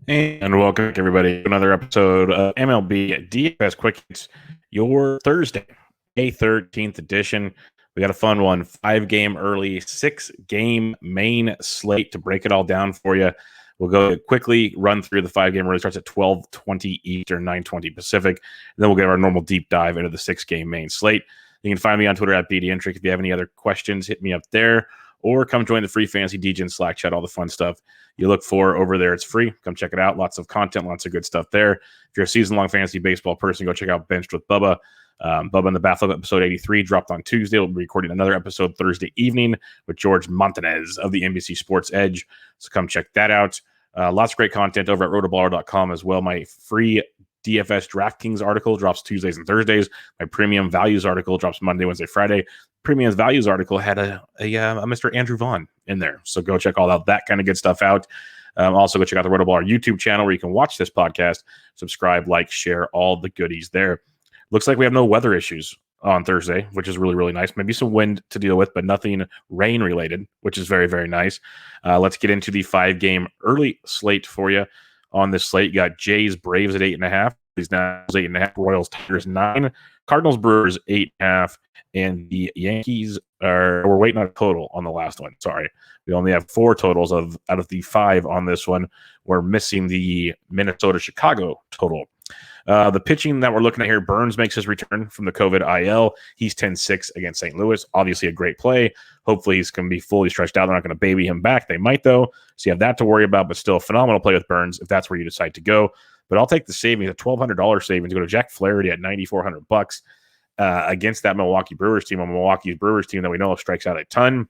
And welcome back, everybody, to another episode of MLB DFS Quick Hits, your Thursday, May 13th edition. We got a fun one, 5-game early, 6-game main slate to break it all down for you. We'll go quickly run through the 5-game early. Starts at 12:20 Eastern, 9:20 Pacific. And then we'll get our normal deep dive into the 6-game main slate. You can find me on Twitter at BDintric. If you have any other questions, hit me up there. Or come join the free Fantasy DJ Slack chat, all the fun stuff you look for over there. It's free. Come check it out. Lots of content, lots of good stuff there. If you're a season-long fantasy baseball person, go check out Benched with Bubba. Bubba in the Bathtub episode 83 dropped on Tuesday. We'll be recording another episode Thursday evening with George Montanez of the NBC Sports Edge. So come check that out. Lots of great content over at RotoBaller.com as well. My free DFS DraftKings article drops Tuesdays and Thursdays. My premium values article drops Monday, Wednesday, Friday. Premium values article had a Mr. Andrew Vaughn in there. So go check all that kind of good stuff out. Also, go check out the RotoBaller YouTube channel where you can watch this podcast, subscribe, like, share, all the goodies there. Looks like we have no weather issues on Thursday, which is really, really nice. Maybe some wind to deal with, but nothing rain related, which is very, very nice. Let's get into the 5-game early slate for you. On this slate, you got Jays, Braves at 8.5. These now 8.5. Royals, Tigers 9. Cardinals, Brewers 8.5. And the Yankees we're waiting on a total on the last one. Sorry. We only have 4 totals out of the 5 on this one. We're missing the Minnesota-Chicago total. The pitching that we're looking at here, Burns makes his return from the COVID IL. He's 10-6 against St. Louis. Obviously a great play. Hopefully he's going to be fully stretched out. They're not going to baby him back. They might, though. So you have that to worry about, but still a phenomenal play with Burns if that's where you decide to go. But I'll take the savings, a $1,200 savings, to go to Jack Flaherty at $9,400 against that Milwaukee Brewers team. A Milwaukee Brewers team that we know strikes out a ton.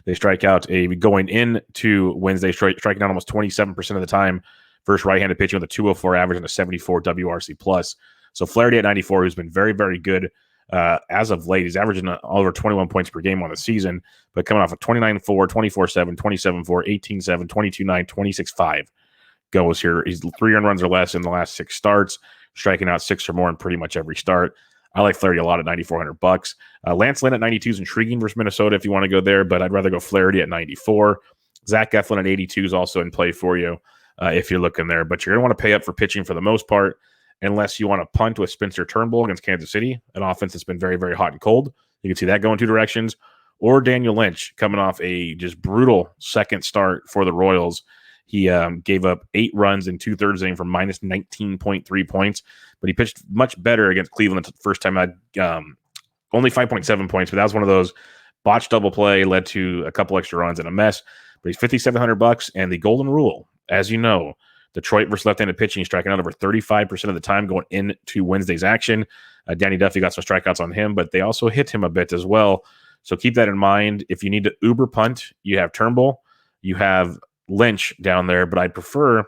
They strike out going into Wednesday, striking out almost 27% of the time. First right-handed pitching with a 204 average and a 74 WRC plus. So Flaherty at 94, who's been very, very good as of late. He's averaging over 21 points per game on the season, but coming off of 29-4, 24-7, 27-4, 18-7, 22-9, 26-5 goes here. He's 3 earned runs or less in the last 6 starts, striking out 6 or more in pretty much every start. I like Flaherty a lot at $9,400. Lance Lynn at 92 is intriguing versus Minnesota if you want to go there, but I'd rather go Flaherty at 94. Zach Eflin at 82 is also in play for you. If you're looking there, but you're going to want to pay up for pitching for the most part, unless you want to punt with Spencer Turnbull against Kansas City, an offense that's been very, very hot and cold. You can see that going 2 directions. Or Daniel Lynch coming off a just brutal second start for the Royals. He gave up 8 runs in 2/3 inning for minus 19.3 points, but he pitched much better against Cleveland the first time. Had only 5.7 points, but that was one of those botched double play led to a couple extra runs and a mess. But he's $5,700, and the golden rule, as you know, Detroit versus left-handed pitching, striking out over 35% of the time going into Wednesday's action. Danny Duffy got some strikeouts on him, but they also hit him a bit as well. So keep that in mind. If you need to uber punt, you have Turnbull, you have Lynch down there, but I'd prefer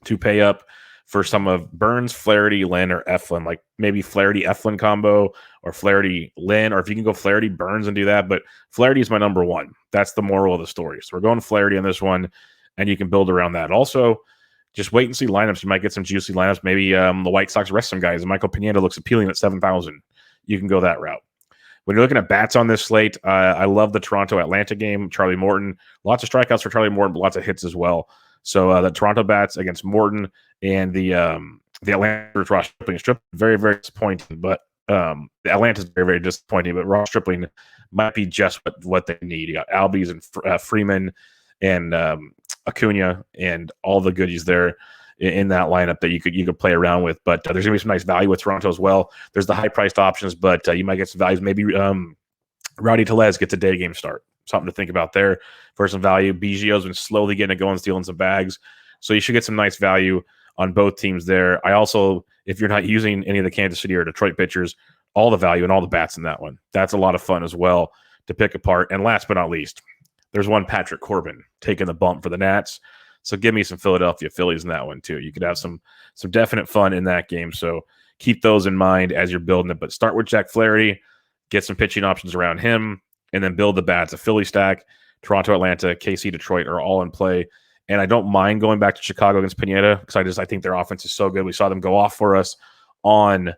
to pay up for some of Burns, Flaherty, Lynn, or Eflin, like maybe Flaherty, Eflin combo, or Flaherty, Lynn, or if you can go Flaherty, Burns and do that. But Flaherty is my number one. That's the moral of the story. So we're going Flaherty on this one, and you can build around that. Also, just wait and see lineups. You might get some juicy lineups. Maybe the White Sox rest some guys. Michael Pineda looks appealing at 7,000. You can go that route. When you're looking at bats on this slate, I love the Toronto-Atlanta game. Charlie Morton, lots of strikeouts for Charlie Morton, but lots of hits as well. So the Toronto bats against Morton and the Atlanta Ross Stripling. Very, very disappointing, but the Atlanta's very, very disappointing. But Ross Stripling might be just what they need. You got Albies and Freeman and Acuna and all the goodies there in that lineup that you could play around with. But there's gonna be some nice value with Toronto as well. There's the high priced options, but you might get some values. Maybe Rowdy Tellez gets a day game start. Something to think about there for some value. Biggio's been slowly getting it going, stealing some bags. So you should get some nice value on both teams there. I also, if you're not using any of the Kansas City or Detroit pitchers, all the value and all the bats in that one. That's a lot of fun as well to pick apart. And last but not least, there's one Patrick Corbin taking the bump for the Nats. So give me some Philadelphia Phillies in that one too. You could have some definite fun in that game. So keep those in mind as you're building it. But start with Jack Flaherty, get some pitching options around him, and then build the bats. A Philly stack, Toronto, Atlanta, KC, Detroit are all in play. And I don't mind going back to Chicago against Pineda because I think their offense is so good. We saw them go off for us on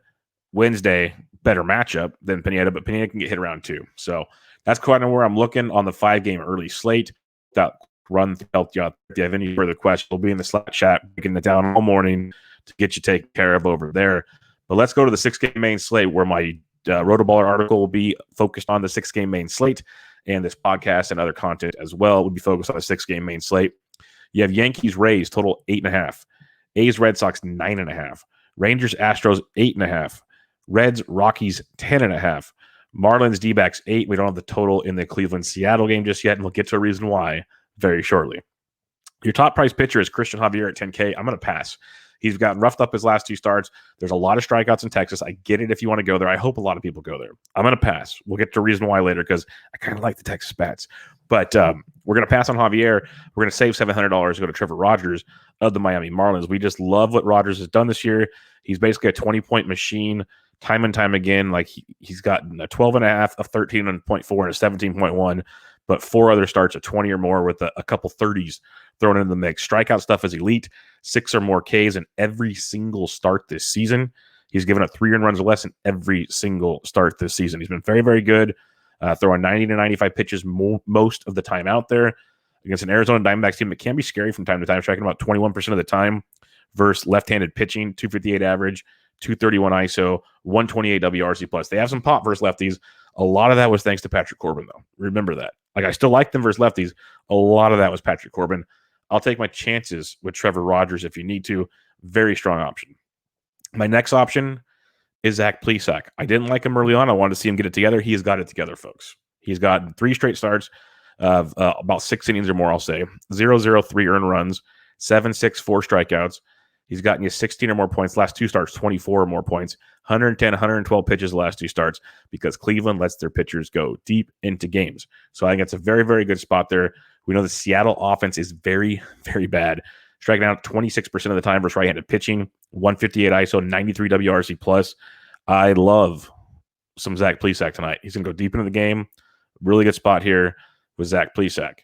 Wednesday. Better matchup than Pineda, but Pineda can get hit around too. So that's kind of where I'm looking on the 5-game early slate. Without run help you out. If you have any further questions, we'll be in the Slack chat, breaking it down all morning to get you taken care of over there. But let's go to the 6-game main slate, where my RotoBaller article will be focused on the 6-game main slate, and this podcast and other content as well will be focused on the 6-game main slate. You have Yankees Rays total 8.5, A's Red Sox 9.5, Rangers Astros 8.5, Reds Rockies 10.5, Marlins D-backs 8. We don't have the total in the Cleveland Seattle game just yet, and we'll get to a reason why very shortly. Your top price pitcher is Christian Javier at 10K. I'm going to pass. He's gotten roughed up his last 2 starts. There's a lot of strikeouts in Texas. I get it if you want to go there. I hope a lot of people go there. I'm going to pass. We'll get to a reason why later because I kind of like the Texas bats. But we're going to pass on Javier. We're going to save $700 to go to Trevor Rogers of the Miami Marlins. We just love what Rogers has done this year. He's basically a 20-point machine time and time again. Like he's gotten a 12.5, a 13.4, and a 17.1, but 4 other starts of 20 or more with a couple 30s thrown into the mix. Strikeout stuff is elite. 6 or more Ks in every single start this season. He's given up 3 earned runs or less in every single start this season. He's been very, very good, throwing 90 to 95 pitches most of the time out there against an Arizona Diamondbacks team that can be scary from time to time, striking about 21% of the time versus left-handed pitching, 258 average, 231 ISO, 128 WRC plus. They have some pop versus lefties. A lot of that was thanks to Patrick Corbin, though. Remember that. Like, I still like them versus lefties. A lot of that was Patrick Corbin. I'll take my chances with Trevor Rogers if you need to. Very strong option. My next option is Zach Plesac. I didn't like him early on. I wanted to see him get it together. He has got it together, folks. He's gotten 3 straight starts of about 6 innings or more, I'll say. 0-0, 3 earned runs, 7-6, 4 strikeouts. He's gotten you 16 or more points. Last 2 starts, 24 or more points. 110, 112 pitches the last 2 starts because Cleveland lets their pitchers go deep into games. So I think it's a very, very good spot there. We know the Seattle offense is very, very bad. Striking out 26% of the time versus right-handed pitching, 158 ISO, 93 WRC plus. I love some Zach Plesac tonight. He's going to go deep into the game. Really good spot here with Zach Plesac.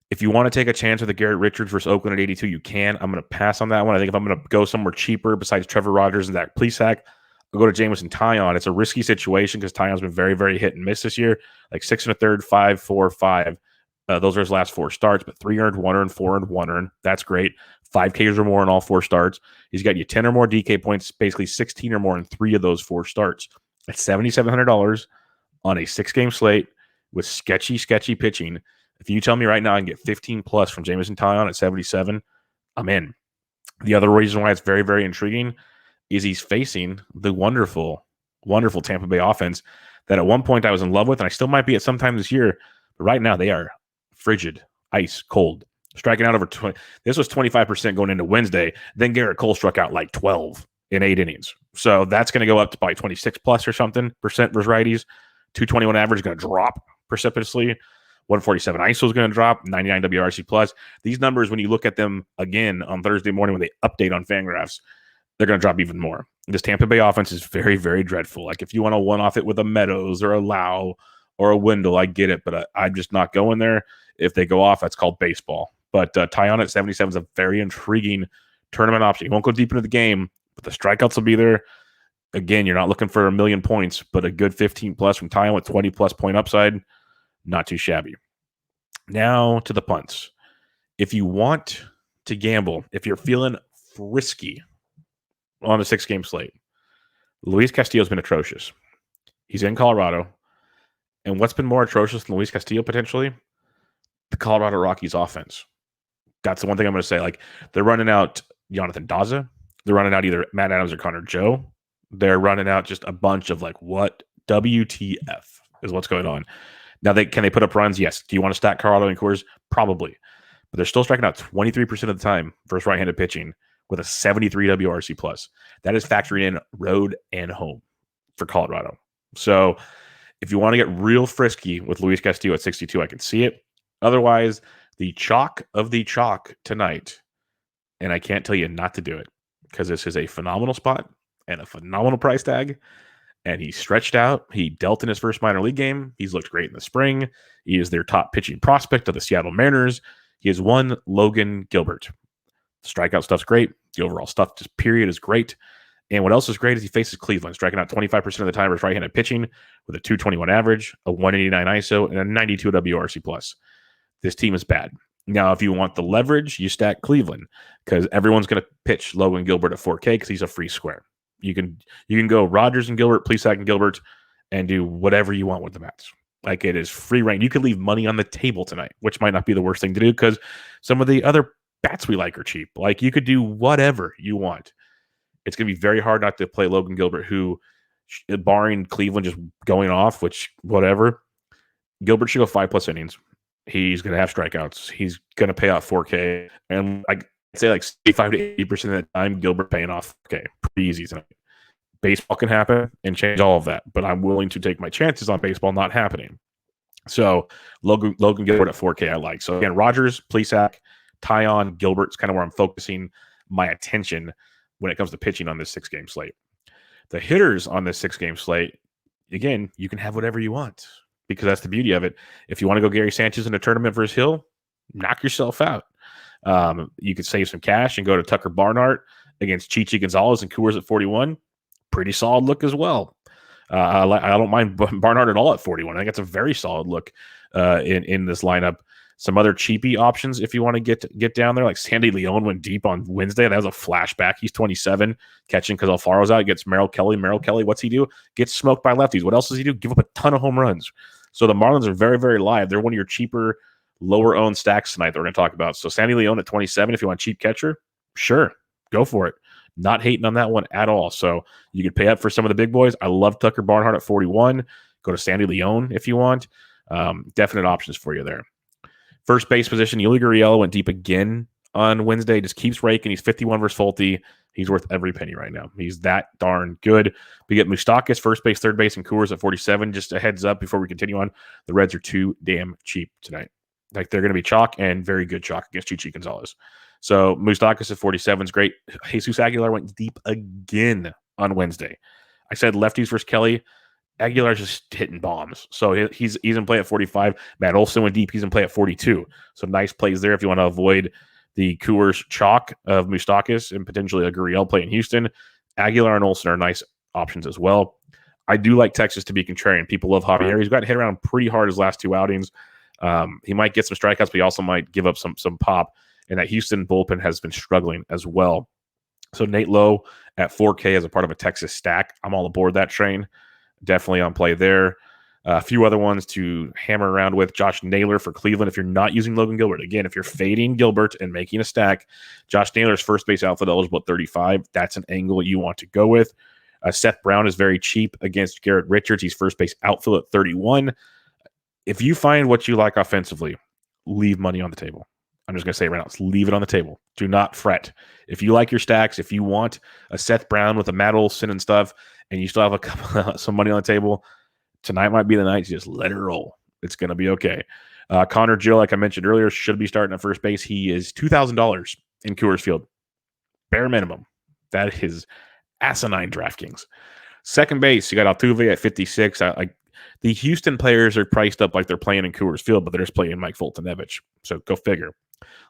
If you want to take a chance with the Garrett Richards versus Oakland at 82, you can. I'm going to pass on that one. I think if I'm going to go somewhere cheaper besides Trevor Rogers and Zach Plesac, I'll go to Jameson Taillon. It's a risky situation because Taillon's been very, very hit and miss this year. Like 6 1/3, 5, 4, 5. Those are his last 4 starts, but 3 earned, 1 earned, 4 earned, 1 earned. That's great. 5 Ks or more in all 4 starts. He's got you 10 or more DK points, basically 16 or more in 3 of those 4 starts. At $7,700 on a 6-game slate with sketchy pitching. If you tell me right now I can get 15 plus from Jameson Taillon at 77, I'm in. The other reason why it's very, very intriguing is he's facing the wonderful, wonderful Tampa Bay offense that at one point I was in love with, and I still might be at some time this year. But right now they are frigid, ice cold, striking out over 20. This was 25% going into Wednesday. Then Garrett Cole struck out like 12 in 8 innings. So that's going to go up to probably 26 plus or something percent versus righties. 221 average is going to drop precipitously. 147 ISO is going to drop, 99 WRC plus. These numbers, when you look at them again on Thursday morning when they update on Fangraphs, they're going to drop even more. This Tampa Bay offense is very, very dreadful. Like if you want to one-off it with a Meadows or a Lau or a Wendell, I get it, but I'm just not going there. If they go off, that's called baseball. But Taillon at 77 is a very intriguing tournament option. You won't go deep into the game, but the strikeouts will be there. Again, you're not looking for a million points, but a good 15 plus from Taillon with 20 plus point upside. Not too shabby. Now to the punts. If you want to gamble, if you're feeling frisky on a 6-game slate, Luis Castillo's been atrocious. He's in Colorado. And what's been more atrocious than Luis Castillo potentially? The Colorado Rockies offense. That's the one thing I'm going to say. Like, they're running out Jonathan Daza. They're running out either Matt Adams or Connor Joe. They're running out just a bunch of like, what? WTF is what's going on. Now, can they put up runs? Yes. Do you want to stack Colorado and Coors? Probably. But they're still striking out 23% of the time versus right-handed pitching with a 73 WRC plus. That is factoring in road and home for Colorado. So if you want to get real frisky with Luis Castillo at 62, I can see it. Otherwise, the chalk of the chalk tonight, and I can't tell you not to do it because this is a phenomenal spot and a phenomenal price tag. And he stretched out. He dealt in his first minor league game. He's looked great in the spring. He is their top pitching prospect of the Seattle Mariners. He has won Logan Gilbert. The strikeout stuff's great. The overall stuff, just period, is great. And what else is great is he faces Cleveland, striking out 25% of the time versus right-handed pitching with a 221 average, a 189 ISO, and a 92 WRC plus. This team is bad. Now, if you want the leverage, you stack Cleveland because everyone's going to pitch Logan Gilbert at 4K because he's a free square. You can go Rogers and Gilbert, Plesac and Gilbert, and do whatever you want with the bats. Like, it is free reign. You could leave money on the table tonight, which might not be the worst thing to do because some of the other bats we like are cheap. Like, you could do whatever you want. It's going to be very hard not to play Logan Gilbert, who, barring Cleveland just going off, which whatever, Gilbert should go 5+ innings. He's going to have strikeouts. He's going to pay off 4K. And I'd say like 65 to 80% of the time, Gilbert paying off 4K. Pretty easy tonight. Baseball can happen and change all of that, but I'm willing to take my chances on baseball not happening. So Logan Gilbert at 4K I like. So again, Rogers, Plesac, Tyon, Gilbert's kind of where I'm focusing my attention when it comes to pitching on this 6-game slate. The hitters on this 6-game slate, again, you can have whatever you want because that's the beauty of it. If you want to go Gary Sanchez in a tournament versus Hill, knock yourself out. You could save some cash and go to Tucker Barnhart against Chichi Gonzalez and Coors at 41. Pretty solid look as well. I don't mind Barnhart at all at 41. I think it's a very solid look in this lineup. Some other cheapy options if you want to get down there, like Sandy Leon went deep on Wednesday. That was a flashback. He's 27, catching because Alfaro's out. Gets Merrill Kelly. Merrill Kelly, what's he do? Gets smoked by lefties. What else does he do? Give up a ton of home runs. So the Marlins are very, very live. They're one of your cheaper, lower-owned stacks tonight that we're going to talk about. So Sandy Leon at 27, if you want a cheap catcher, sure, go for it. Not hating on that one at all. So you could pay up for some of the big boys. I love Tucker Barnhart at 41. Go to Sandy Leon if you want. Definite options for you there. First base position, Yuli Gurriel went deep again on Wednesday. Just keeps raking. He's 51 versus Fulte. He's worth every penny right now. He's that darn good. We get Moustakas, first base, third base, and Coors at 47. Just a heads up before we continue on. The Reds are too damn cheap tonight. Like, they're going to be chalk and very good chalk against Chichi Gonzalez. So Moustakas at 47 is great. Jesus Aguilar went deep again on Wednesday. I said lefties versus Kelly. Aguilar's just hitting bombs. So he's in play at 45. Matt Olson went deep. He's in play at 42. So nice plays there if you want to avoid the Coors chalk of Moustakas and potentially a Gurriel play in Houston. Aguilar and Olson are nice options as well. I do like Texas to be contrarian. People love Javier. He's got hit around pretty hard his last two outings. He might get some strikeouts, but he also might give up some pop. And that Houston bullpen has been struggling as well. So Nate Lowe at 4K as a part of a Texas stack. I'm all aboard that train. Definitely on play there. A few other ones to hammer around with. Josh Naylor for Cleveland if you're not using Logan Gilbert. Again, if you're fading Gilbert and making a stack, Josh Naylor's first base outfield eligible at 35. That's an angle you want to go with. Seth Brown is very cheap against Garrett Richards. He's first base outfield at 31. If you find what you like offensively, leave money on the table. I'm just going to say it right now. Let's leave it on the table. Do not fret. If you like your stacks, if you want a Seth Brown with a Matt Olson and stuff, and you still have some money on the table, tonight might be the night to just let it roll. It's going to be okay. Connor Gill, like I mentioned earlier, should be starting at first base. He is $2,000 in Coors Field. Bare minimum. That is asinine DraftKings. Second base, you got Altuve at 56. The Houston players are priced up like they're playing in Coors Field, but they're just playing Mike Fultonevich. So go figure.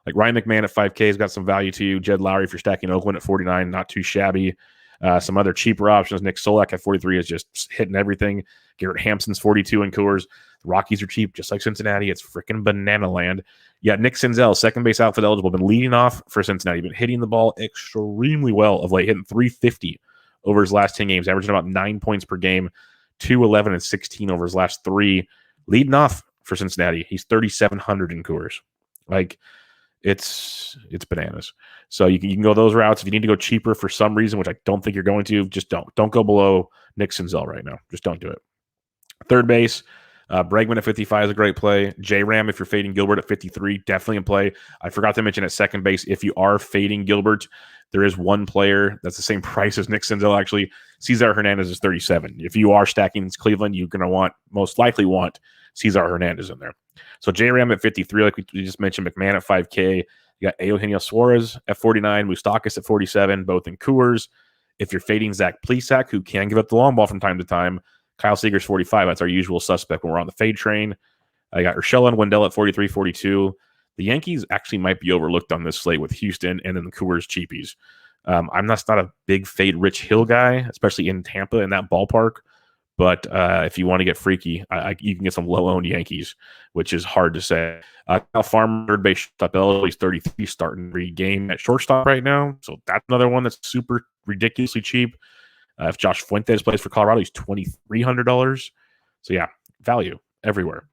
Like Ryan McMahon at 5K has got some value to you. Jed Lowry, if you're stacking Oakland at 49, not too shabby. Some other cheaper options. Nick Solak at 43 is just hitting everything. Garrett Hampson's 42 in Coors. The Rockies are cheap, just like Cincinnati. It's freaking banana land. Yeah, Nick Senzel, second base outfield eligible, been leading off for Cincinnati. Been hitting the ball extremely well of late, hitting 350 over his last 10 games, averaging about 9 points per game, 211 and 16 over his last three. Leading off for Cincinnati. He's 3,700 in Coors. Like, it's bananas. So you can go those routes. If you need to go cheaper for some reason, which I don't think you're going to, just don't go below Nick Senzel right now. Just don't do it. Third base, Bregman at 55 is a great play. J-Ram, if you're fading Gilbert at 53, definitely in play. I forgot to mention at second base, if you are fading Gilbert, there is one player that's the same price as Nick Senzel, actually. Cesar Hernandez is 37. If you are stacking Cleveland, you're going to most likely want Cesar Hernandez in there. So J-Ram at 53, like we just mentioned, McMahon at 5K. You got Eugenio Suarez at 49, Moustakas at 47, both in Coors. If you're fading Zach Plesac, who can give up the long ball from time to time, Kyle Seager's 45. That's our usual suspect when we're on the fade train. I got Urshela and Wendell at 43, 42. The Yankees actually might be overlooked on this slate with Houston and then the Coors cheapies. I'm not a big fade Rich Hill guy, especially in Tampa in that ballpark. But if you want to get freaky, you can get some low-owned Yankees, which is hard to say. Kyle Farmer, third base shortstop eligible. He's 33, starting every game at shortstop right now. So that's another one that's super ridiculously cheap. If Josh Fuentes plays for Colorado, he's $2,300. So yeah, value everywhere.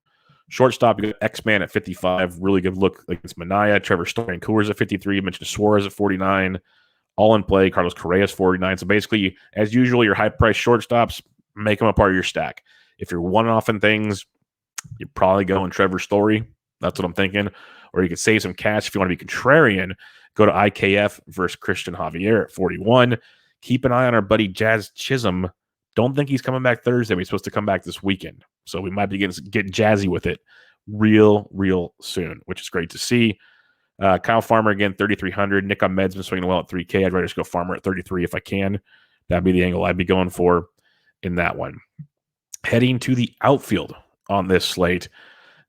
Shortstop, you got X-Man at 55. Really good look against Manaea. Trevor Story and Coors at 53. You mentioned Suarez at 49. All in play. Carlos Correa's 49. So basically, as usual, your high-priced shortstops, make them a part of your stack. If you're one-off in things, you're probably going Trevor Story. That's what I'm thinking. Or you could save some cash if you want to be contrarian. Go to IKF versus Christian Javier at 41. Keep an eye on our buddy Jazz Chisholm. Don't think he's coming back Thursday. He's supposed to come back this weekend. So we might be getting jazzy with it real soon, which is great to see. Kyle Farmer, again, 3,300. Nick Ahmed's been swinging well at 3K. I'd rather just go Farmer at 33 if I can. That'd be the angle I'd be going for in that one. Heading to the outfield on this slate,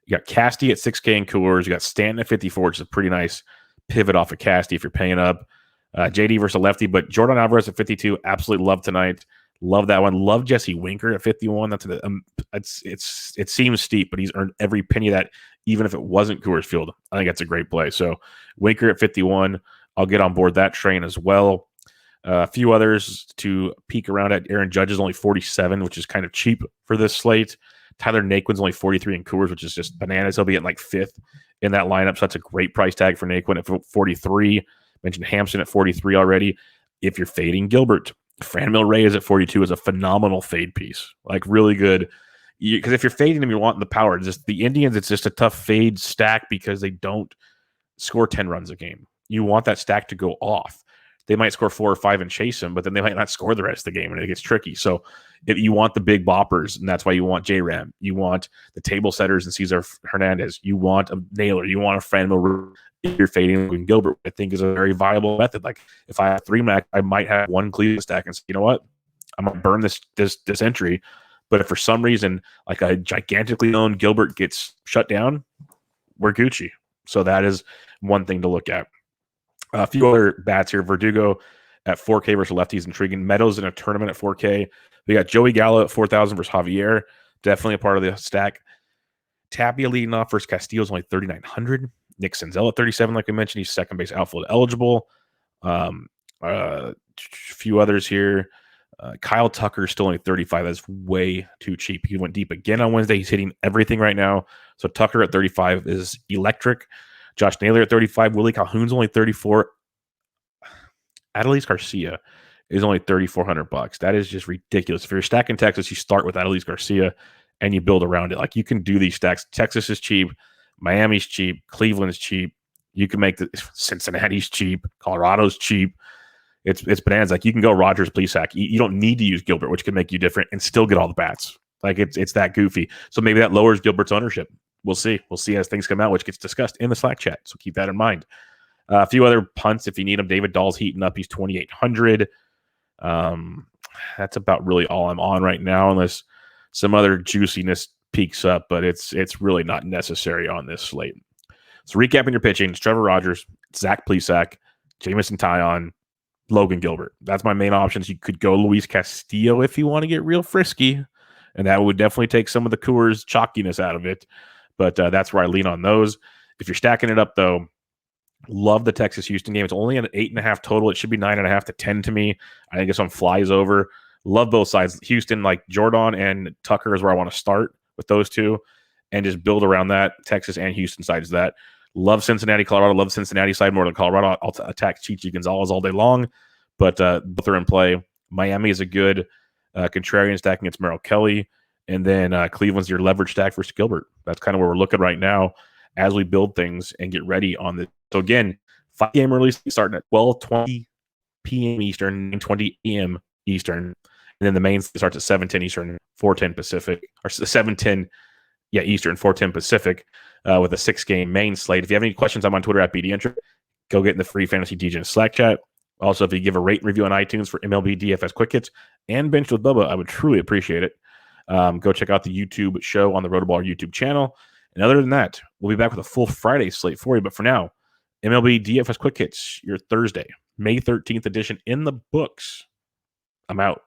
you got Casty at 6K in Coors. You got Stanton at 54, which is a pretty nice pivot off of Casty if you're paying up. JD versus a lefty, but Jordan Alvarez at 52, absolutely love tonight. Love that one. Love Jesse Winker at 51. It seems steep, but he's earned every penny of that, even if it wasn't Coors Field. I think that's a great play. So Winker at 51, I'll get on board that train as well. A few others to peek around at. Aaron Judge is only 47, which is kind of cheap for this slate. Tyler Naquin's only 43 in Coors, which is just bananas. He'll be at like 5th in that lineup, so that's a great price tag for Naquin at 43. Mentioned Hampson at 43 already. If you're fading Gilbert, Franmil Reyes at 42 is a phenomenal fade piece. Like really good. Because if you're fading them, you're wanting the power. Just the Indians, it's just a tough fade stack because they don't score 10 runs a game. You want that stack to go off. They might score 4 or 5 and chase him, but then they might not score the rest of the game, and it gets tricky. So if you want the big boppers, and that's why you want J-Ram. You want the table setters and Cesar Hernandez. You want a Naylor. You want a Franmil. If you're fading Gilbert, I think is a very viable method. Like if I have 3 Mac, I might have 1 Cleveland stack and say, you know what? I'm going to burn this entry. But if for some reason, like a gigantically owned Gilbert gets shut down, we're Gucci. So that is one thing to look at. A few other bats here. Verdugo at 4K versus lefties, intriguing. Meadows in a tournament at 4K. We got Joey Gallo at 4,000 versus Javier. Definitely a part of the stack. Tapia leading off versus Castillo's only 3,900. Nick Senzel at 37, like we mentioned. He's second base outfield eligible. A few others here. Kyle Tucker is still only 35. That's way too cheap. He went deep again on Wednesday. He's hitting everything right now. So Tucker at 35 is electric. Josh Naylor at 35. Willie Calhoun's only 34. Adolis Garcia is only $3,400. That is just ridiculous. If you're stacking Texas, you start with Adolis Garcia and you build around it. Like you can do these stacks. Texas is cheap. Miami's cheap. Cleveland's cheap. You can make Cincinnati's cheap. Colorado's cheap. It's bananas. Like you can go Rogers, Plesac. You don't need to use Gilbert, which can make you different and still get all the bats. Like it's that goofy. So maybe that lowers Gilbert's ownership. We'll see. We'll see as things come out, which gets discussed in the Slack chat. So keep that in mind. A few other punts if you need them. David Dahl's heating up. He's 2,800. That's about really all I'm on right now, unless some other juiciness peaks up, but it's really not necessary on this slate. So recapping your pitching, it's Trevor Rogers, Zach Plesac, Jamison Taillon, Logan Gilbert. That's my main options. You could go Luis Castillo if you want to get real frisky, and that would definitely take some of the Coors chalkiness out of it, but that's where I lean on those. If you're stacking it up, though, love the Texas-Houston game. It's only an 8.5 total. It should be 9.5 to 10 to me. I think this one flies over. Love both sides. Houston, like Jordan and Tucker is where I want to start with those two and just build around that. Texas and Houston sides of that. Love Cincinnati, Colorado. Love Cincinnati side more than Colorado. I'll attack Chichi Gonzalez all day long, but both are in play. Miami is a good contrarian stack against Merrill Kelly, and then Cleveland's your leverage stack versus Gilbert. That's kind of where we're looking right now as we build things and get ready on this. So again, 5-game release starting at 12:20 p.m. Eastern, 9:20 a.m. Eastern, and then the main starts at 7:10 Eastern, 4:10 Pacific, or 7:10 Eastern, 4:10 Pacific, with a 6-game main slate. If you have any questions, I'm on Twitter at BDentry. Go get in the free Fantasy DJ Slack chat. Also, if you give a rate and review on iTunes for MLB DFS Quick Hits and Bench with Bubba, I would truly appreciate it. Go check out the YouTube show on the RotoBaller YouTube channel. And other than that, we'll be back with a full Friday slate for you. But for now, MLB DFS Quick Hits, your Thursday, May 13th edition in the books. I'm out.